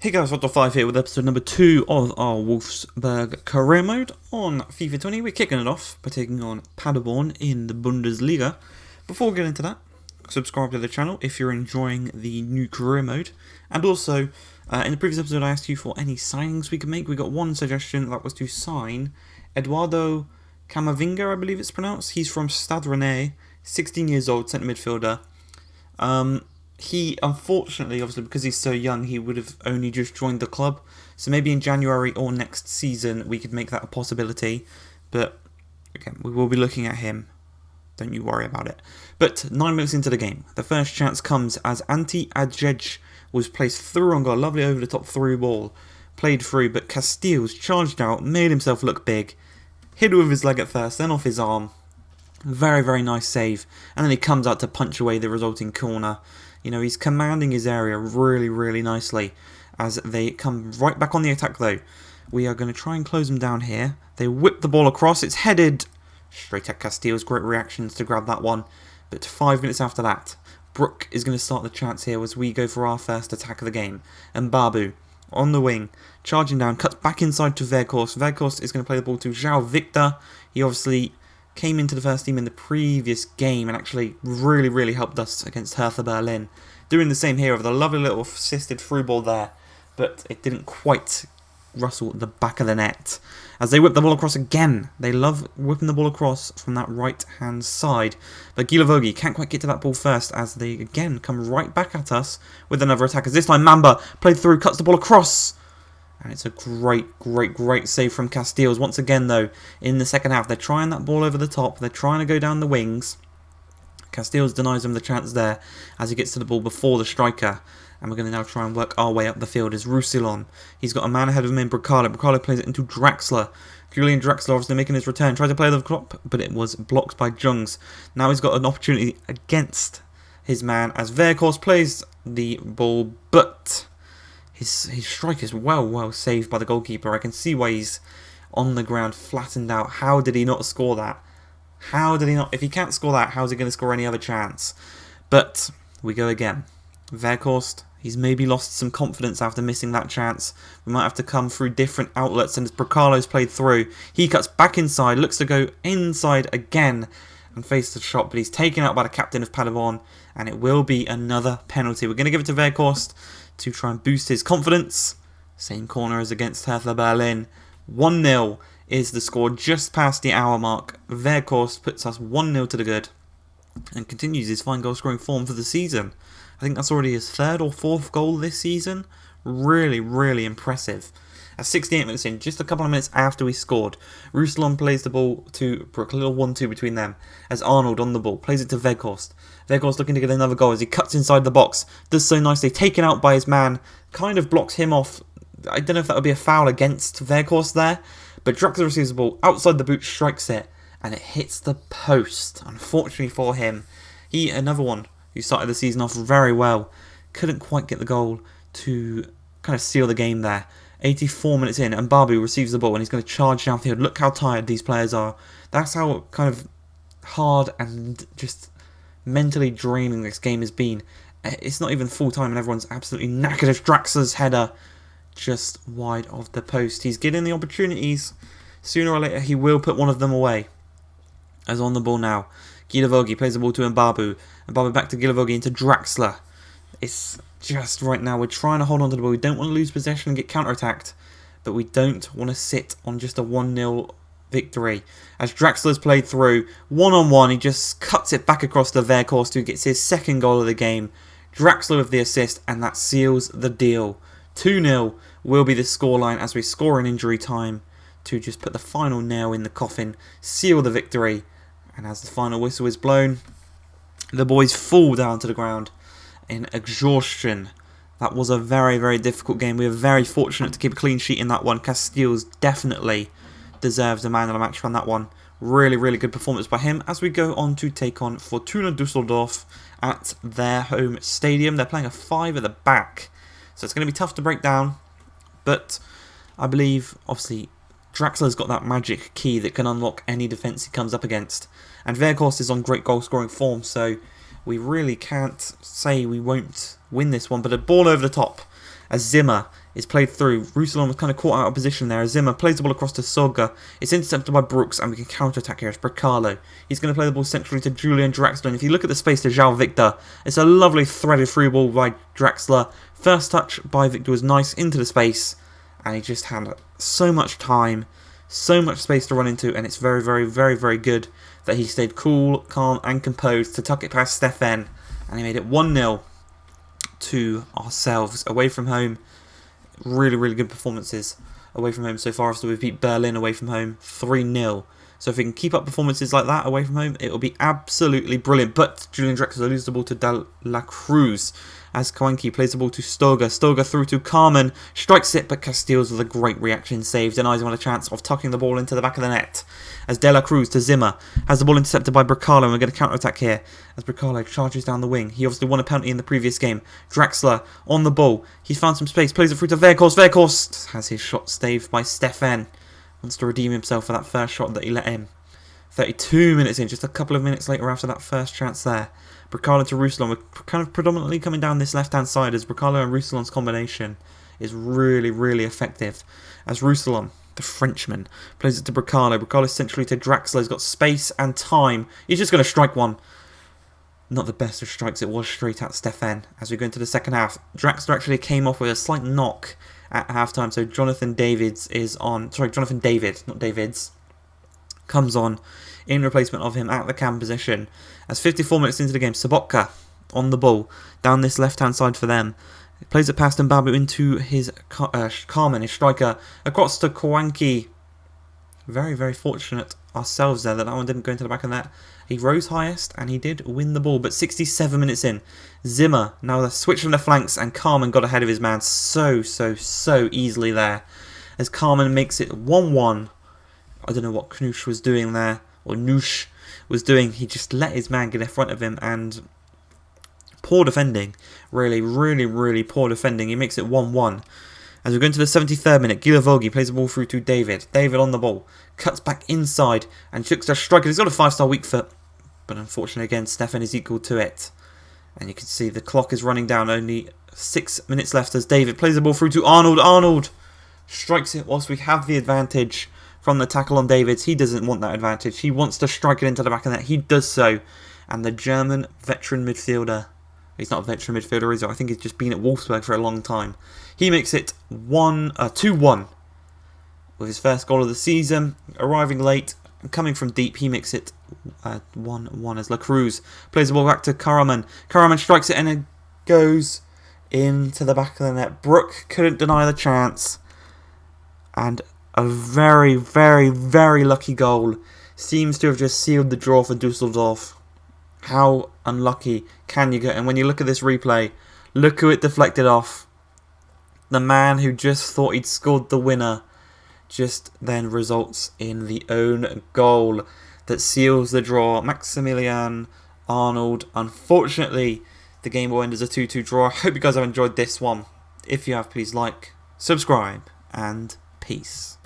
Hey guys, Ep2 here with episode number 2 of our Wolfsburg career mode on FIFA 20. We're kicking it off by taking on Paderborn in the Bundesliga. Before we get into that, subscribe to the channel if you're enjoying the new career mode. And also, in the previous episode I asked you for any signings we could make. We got one suggestion, that was to sign Eduardo Camavinga, I believe it's pronounced. He's from Stade Rennais, 16 years old, centre midfielder. He, unfortunately, obviously, because he's so young, he would have only just joined the club. So maybe in January or next season, we could make that a possibility. But, again, we will be looking at him. Don't you worry about it. But 9 minutes into the game, the first chance comes as Ante Adjej was placed through on goal. Lovely over-the-top through ball. Played through, but Casteels charged out, made himself look big. Hit it with his leg at first, then off his arm. Very, very nice save. And then he comes out to punch away the resulting corner. You know, he's commanding his area really, really nicely as they come right back on the attack, though. We are going to try and close them down here. They whip the ball across. It's headed straight at Casteels. Great reactions to grab that one. But 5 minutes after that, Brook is going to start the chance here as we go for our first attack of the game. And Babu on the wing, charging down, cuts back inside to Weghorst. Weghorst is going to play the ball to João Victor. He obviously came into the first team in the previous game and actually really, really helped us against Hertha Berlin. Doing the same here with a lovely little assisted through ball there, but it didn't quite rustle the back of the net. As they whip the ball across again, they love whipping the ball across from that right-hand side. But Gilovogi can't quite get to that ball first as they again come right back at us with another attack. As this time Mamba played through, cuts the ball across. And it's a great, great, great save from Casteels. Once again, though, in the second half, they're trying that ball over the top. They're trying to go down the wings. Casteels denies them the chance there as he gets to the ball before the striker. And we're going to now try and work our way up the field as Roussillon. He's got a man ahead of him in Bracalo. Bracalo plays it into Draxler. Julian Draxler obviously making his return. Tried to play the clock, but it was blocked by Jungs. Now he's got an opportunity against his man as Weghorst plays the ball, but his strike is well saved by the goalkeeper. I can see why he's on the ground flattened out. How did he not score that? How did he not? If he can't score that, how is he going to score any other chance? But we go again. Weghorst, he's maybe lost some confidence after missing that chance. We might have to come through different outlets, and as Bracalo's played through, he cuts back inside, looks to go inside again and face the shot, but he's taken out by the captain of Paderborn, and it will be another penalty. We're going to give it to Weghorst to try and boost his confidence. Same corner as against Hertha Berlin. 1-0 is the score just past the hour mark. Weghorst puts us 1-0 to the good and continues his fine goal scoring form for the season. I think that's already his third or fourth goal this season. Really, really impressive. At 68 minutes in, just a couple of minutes after we scored, Roussillon plays the ball to Brook, a little 1-2 between them, as Arnold on the ball, plays it to Weghorst. Weghorst looking to get another goal as he cuts inside the box, does so nicely, taken out by his man, kind of blocks him off. I don't know if that would be a foul against Weghorst there, but Draxler receives the ball outside the boot, strikes it, and it hits the post, unfortunately for him. He, another one who started the season off very well, couldn't quite get the goal to kind of seal the game there. 84 minutes in, and Babu receives the ball and he's going to charge downfield. Look how tired these players are. That's how kind of hard and just mentally draining this game has been. It's not even full time and everyone's absolutely knackered as Draxler's header just wide of the post. He's getting the opportunities. Sooner or later he will put one of them away. As on the ball now, Gilovogi plays the ball to Mbabu. Mbabu back to Gilovogi into Draxler. It's just right now, we're trying to hold on to the ball. We don't want to lose possession and get counter-attacked, but we don't want to sit on just a 1-0 victory. As Draxler's played through, one-on-one, he just cuts it back across to Weghorst, who gets his second goal of the game. Draxler with the assist, and that seals the deal. 2-0 will be the scoreline as we score in injury time to just put the final nail in the coffin, seal the victory, and as the final whistle is blown, the boys fall down to the ground in exhaustion. That was a very, very difficult game. We were very fortunate to keep a clean sheet in that one. Casteels definitely deserves the man of the match from that one. Really, really good performance by him as we go on to take on Fortuna Düsseldorf at their home stadium. They're playing a 5 at the back, so it's going to be tough to break down, but I believe, obviously, Draxler's got that magic key that can unlock any defence he comes up against. And Weghorst is on great goal scoring form, so we really can't say we won't win this one. But a ball over the top as Zimmer is played through. Roussillon was kind of caught out of position there. Zimmer plays the ball across to Sorga. It's intercepted by Brooks, and we can counter-attack here. It's Bracalo. He's going to play the ball centrally to Julian Draxler. And if you look at the space to João Victor, it's a lovely threaded through ball by Draxler. First touch by Victor was nice into the space, and he just had so much time, so much space to run into, and it's very, very, very, very good that he stayed cool, calm, and composed to tuck it past Stefan, and he made it 1-0 to ourselves away from home. Really, really good performances away from home so far. So we've beat Berlin away from home 3-0. So if we can keep up performances like that away from home, it will be absolutely brilliant. But Julian Draxler loses the ball to De La Cruz as Kawanki plays the ball to Stoga. Stoga through to Carmen, strikes it, but Castiles with a great reaction save, denies him on a chance of tucking the ball into the back of the net. As De La Cruz to Zimmer, has the ball intercepted by Bracalo, and we're going to counter-attack here as Bracalo charges down the wing. He obviously won a penalty in the previous game. Draxler on the ball, he's found some space, plays it through to Verkos. Verkos has his shot staved by Stefan. Wants to redeem himself for that first shot that he let in. 32 minutes in, just a couple of minutes later after that first chance there. Bracalo to Roussillon. We're kind of predominantly coming down this left-hand side as Bracalo and Roussillon's combination is really, really effective. As Roussillon, the Frenchman, plays it to Bracalo. Bracalo centrally to Draxler. He's got space and time. He's just going to strike one. Not the best of strikes. It was straight at Stefan. As we go into the second half, Draxler actually came off with a slight knock at half-time. So Jonathan Davids is on. Sorry, Jonathan David, not Davids. Comes on in replacement of him at the cam position. As 54 minutes into the game, Sobotka on the ball down this left-hand side for them. He plays it past Mbabu into his Carmen, his striker, across to Kawanki. Very, very fortunate ourselves there that one didn't go into the back of that. He rose highest and he did win the ball, but 67 minutes in, Zimmer, now the switch from the flanks, and Carmen got ahead of his man so easily there. As Carmen makes it 1-1. I don't know what Knush was doing there, or Noosh was doing. He just let his man get in front of him, and poor defending. Really, really, really poor defending. He makes it 1-1. As we go into the 73rd minute, Gilavogi plays the ball through to David. David on the ball, cuts back inside, and looks to strike. He's got a 5-star weak foot, but unfortunately again, Stefan is equal to it. And you can see the clock is running down. Only 6 minutes left as David plays the ball through to Arnold. Arnold strikes it whilst we have the advantage from the tackle on Davids. He doesn't want that advantage. He wants to strike it into the back of the net. He does so. And the German veteran midfielder, he's not a veteran midfielder, is he? I think he's just been at Wolfsburg for a long time. He makes it 2-1 with his first goal of the season. Arriving late and coming from deep, he makes it 1-1 as La Cruz plays the ball back to Karaman. Karaman strikes it and it goes into the back of the net. Brook couldn't deny the chance. And a very, very, very lucky goal seems to have just sealed the draw for Dusseldorf. How unlucky can you get? And when you look at this replay, look who it deflected off. The man who just thought he'd scored the winner just then results in the own goal that seals the draw. Maximilian Arnold. Unfortunately, the game will end as a 2-2 draw. I hope you guys have enjoyed this one. If you have, please like, subscribe, and peace.